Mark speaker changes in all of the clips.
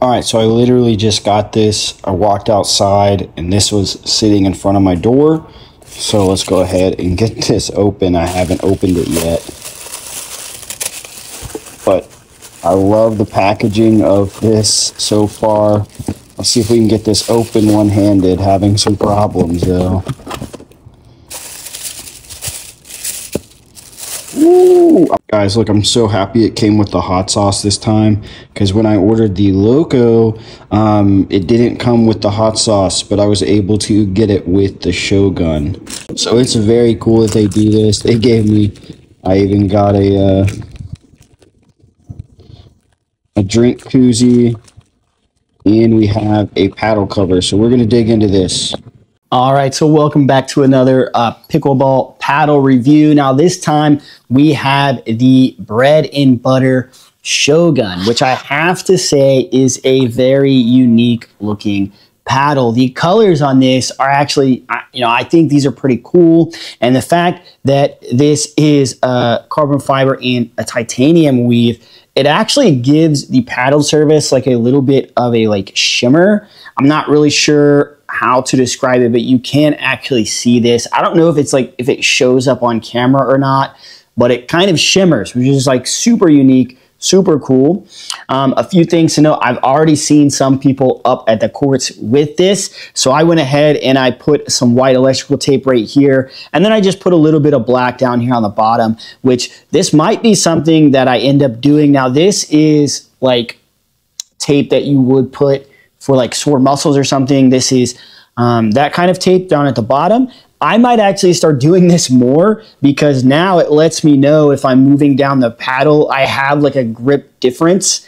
Speaker 1: All right, so I literally just got this. I walked outside and this was sitting in front of my door. So let's go ahead and get this open. I haven't opened it yet. But I love the packaging of this so far. Let's see if we can get this open one-handed. Having some problems though. Ooh. Guys, look, I'm so happy it came with the hot sauce this time, because when I ordered the Loco, it didn't come with the hot sauce, but I was able to get it with the Shogun. So it's very cool that they do this. They gave me, I even got a drink koozie, and we have a paddle cover. So we're going to dig into this.
Speaker 2: All right, so welcome back to another pickleball paddle review. Now this time we have the bread and butter Shogun, which I have to say is a very unique looking paddle. The colors on this are actually, I think these are pretty cool. And the fact that this is a carbon fiber and a titanium weave, it actually gives the paddle surface like a little bit of a shimmer. I'm not really sure how to describe it, but you can actually see this. I don't know if it's if it shows up on camera or not, but it kind of shimmers, which is super unique, super cool. A few things to know. I've already seen some people up at the courts with this. So I went ahead and I put some white electrical tape right here. And then I just put a little bit of black down here on the bottom, which this might be something that I end up doing. Now this is tape that you would put for sore muscles or something. This is that kind of tape down at the bottom. I might actually start doing this more, because now it lets me know if I'm moving down the paddle, I have a grip difference.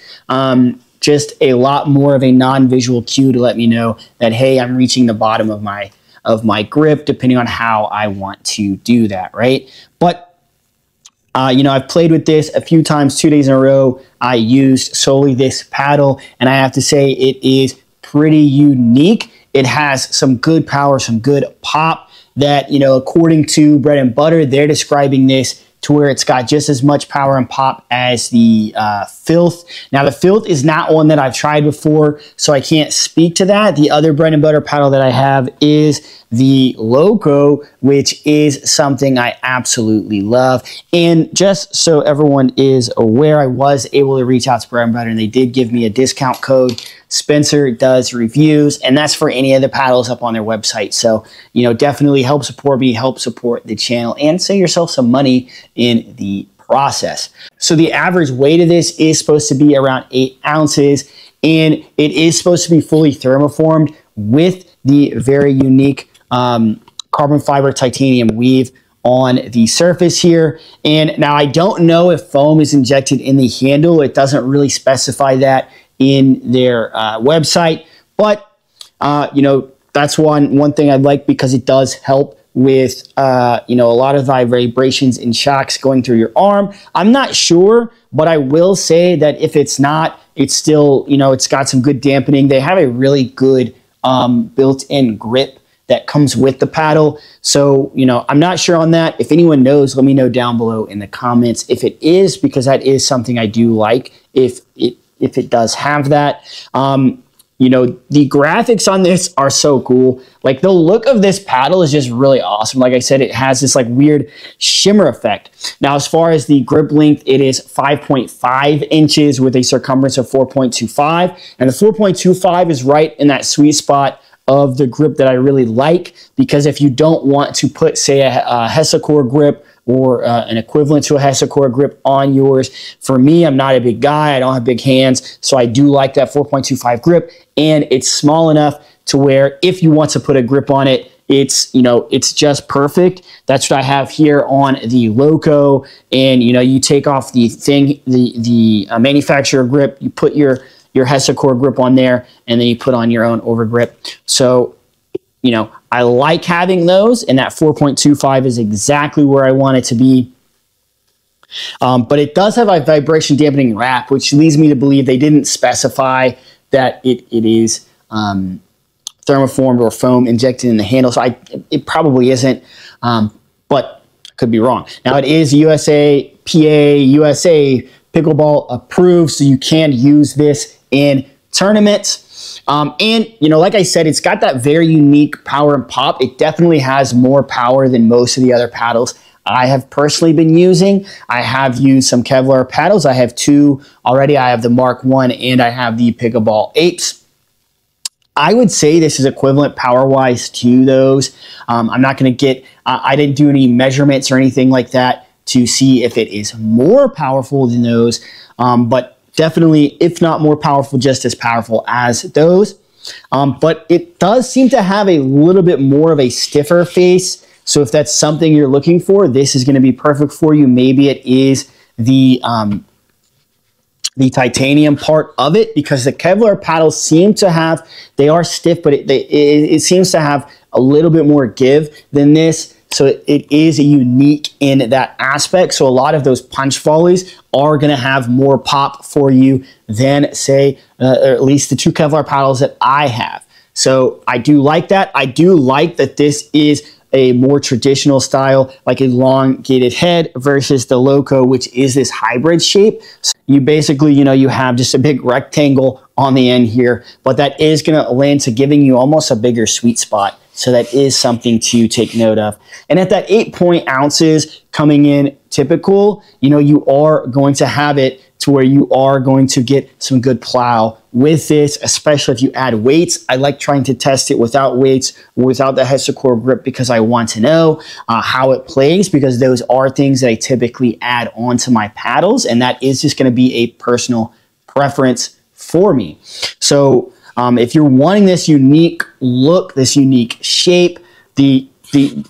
Speaker 2: Just a lot more of a non-visual cue to let me know that, hey, I'm reaching the bottom of my grip, depending on how I want to do that, right? But I've played with this a few times, 2 days in a row. I used solely this paddle, and I have to say it is pretty unique. It has some good power, some good pop that, according to Bread and Butter, they're describing this to where it's got just as much power and pop as the Filth. Now, the Filth is not one that I've tried before, so I can't speak to that. The other Bread and Butter paddle that I have is the Loco, which is something I absolutely love. And just so everyone is aware, I was able to reach out to Bread and Butter, and they did give me a discount code. Spencer Does Reviews, and that's for any of the paddles up on their website. So, definitely help support me, help support the channel, and save yourself some money in the process. So the average weight of this is supposed to be around 8 ounces, and it is supposed to be fully thermoformed with the very unique carbon fiber titanium weave on the surface here. And now I don't know if foam is injected in the handle. It doesn't really specify that in their website, but that's one thing I'd like, because it does help with a lot of vibrations and shocks going through your arm. I'm not sure, but I will say that if it's not, it's still, it's got some good dampening. They have a really good built-in grip that comes with the paddle. So, I'm not sure on that. If anyone knows, let me know down below in the comments if it is, because that is something I do like if it does have that. The graphics on this are so cool. The look of this paddle is just really awesome. Like I said, it has this weird shimmer effect. Now, as far as the grip length, it is 5.5 inches with a circumference of 4.25. And the 4.25 is right in that sweet spot of the grip that I really like, because if you don't want to put, say, a Hexacore grip or an equivalent to a Hexacore grip on yours. For me, I'm not a big guy. I don't have big hands, so I do like that 4.25 grip, and it's small enough to where if you want to put a grip on it, it's just perfect. That's what I have here on the Loco, and you take off the thing, the manufacturer grip, you put your Hexacore grip on there, and then you put on your own over grip. So I like having those, and that 4.25 is exactly where I want it to be. But it does have a vibration dampening wrap, which leads me to believe they didn't specify that it is thermoformed or foam injected in the handle. So it probably isn't, but could be wrong. Now it is USA, PA, USA Pickleball approved, so you can use this in tournaments. And, you know, like I said, it's got that very unique power and pop. It definitely has more power than most of the other paddles I have personally been using. I have used some Kevlar paddles. I have two already. I have the Mark 1 and I have the Pickleball Apes. I would say this is equivalent power-wise to those. I'm not going to get, I didn't do any measurements or anything like that to see if it is more powerful than those, but definitely, if not more powerful, just as powerful as those. But it does seem to have a little bit more of a stiffer face. So if that's something you're looking for, this is going to be perfect for you. Maybe it is the titanium part of it, because the Kevlar paddles seem to have, they are stiff, but it seems to have a little bit more give than this. So it is unique in that aspect. So a lot of those punch volleys are going to have more pop for you than, say, or at least the two Kevlar paddles that I have. So I do like that. I do like that this is a more traditional style, like elongated head, versus the Loco, which is this hybrid shape. So you basically, you know, you have just a big rectangle on the end here, but that is going to lend to giving you almost a bigger sweet spot. So that is something to take note of. And at that 8 ounces coming in typical, you know, you are going to have it to where you are going to get some good plow with this, especially if you add weights. I like trying to test it without weights, without the Hexacore grip, because I want to know how it plays, because those are things that I typically add onto my paddles, and that is just going to be a personal preference for me. So if you're wanting this unique look, this unique shape,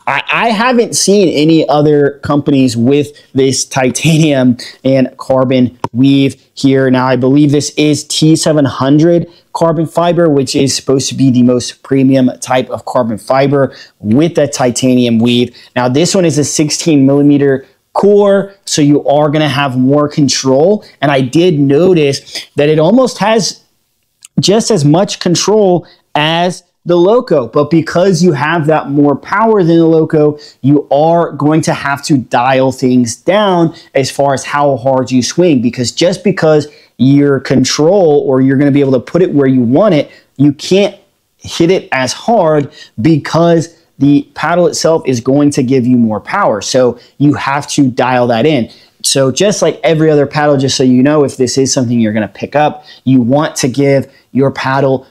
Speaker 2: I haven't seen any other companies with this titanium and carbon weave here. Now, I believe this is T700 carbon fiber, which is supposed to be the most premium type of carbon fiber with that titanium weave. Now, this one is a 16 mm core, so you are going to have more control. And I did notice that it almost has just as much control as the Loco, but because you have that more power than the Loco, you are going to have to dial things down as far as how hard you swing, because just because your control, or you're going to be able to put it where you want it, you can't hit it as hard because the paddle itself is going to give you more power. So you have to dial that in. So just like every other paddle, just so you know, if this is something you're going to pick up, you want to give your paddle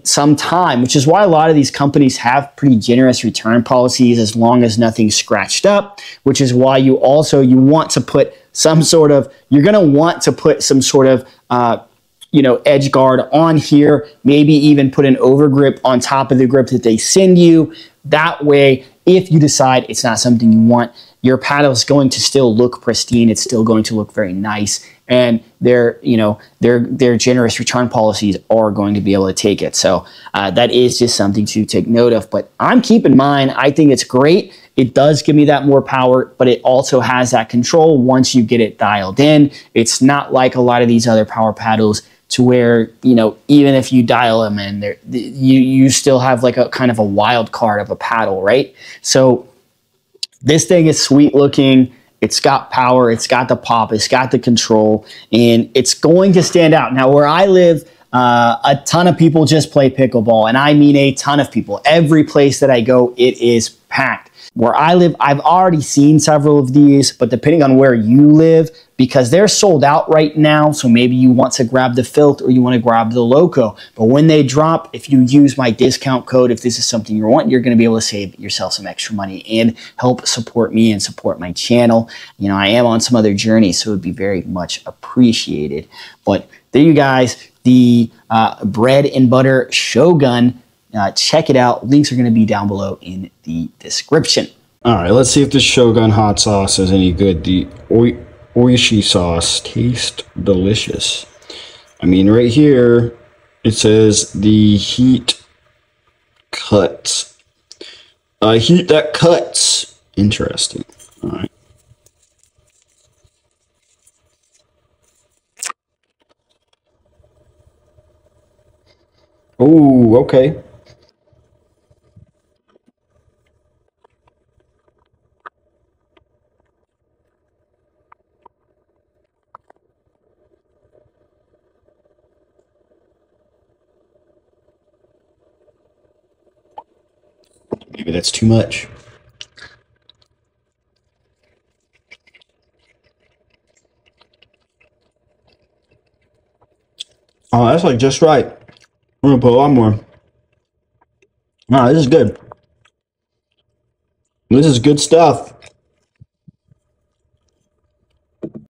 Speaker 2: some time, which is why a lot of these companies have pretty generous return policies as long as nothing's scratched up, which is why you want to put some sort of, you're going to want to put some sort of edge guard on here, maybe even put an over grip on top of the grip that they send you. That way, if you decide it's not something you want, your paddle is going to still look pristine. It's still going to look very nice, and their generous return policies are going to be able to take it. So that is just something to take note of. But I'm keeping mine. I think it's great. It does give me that more power, but it also has that control once you get it dialed in. It's not like a lot of these other power paddles to where, even if you dial them in, you still have like a kind of a wild card of a paddle, right? So this thing is sweet looking. It's got power. It's got the pop. It's got the control, and it's going to stand out. Now, where I live, a ton of people just play pickleball, and I mean a ton of people. Every place that I go, it is packed. Where I live, I've already seen several of these, but depending on where you live, because they're sold out right now, so maybe you want to grab the Filth or you want to grab the Loco. But when they drop, if you use my discount code, if this is something you want, you're going to be able to save yourself some extra money and help support me and support my channel. I am on some other journeys, so it would be very much appreciated. But there you guys, the bread and butter Shogun. Check it out. Links are going to be down below in the description.
Speaker 1: All right, let's see if the Shogun Hot Sauce is any good. The Oishi sauce tastes delicious. I mean, right here, it says the heat cuts. Heat that cuts. Interesting. All right. Oh, okay. Maybe that's too much. Oh, that's like just right. I'm gonna put a lot more. Wow, this is good. This is good stuff.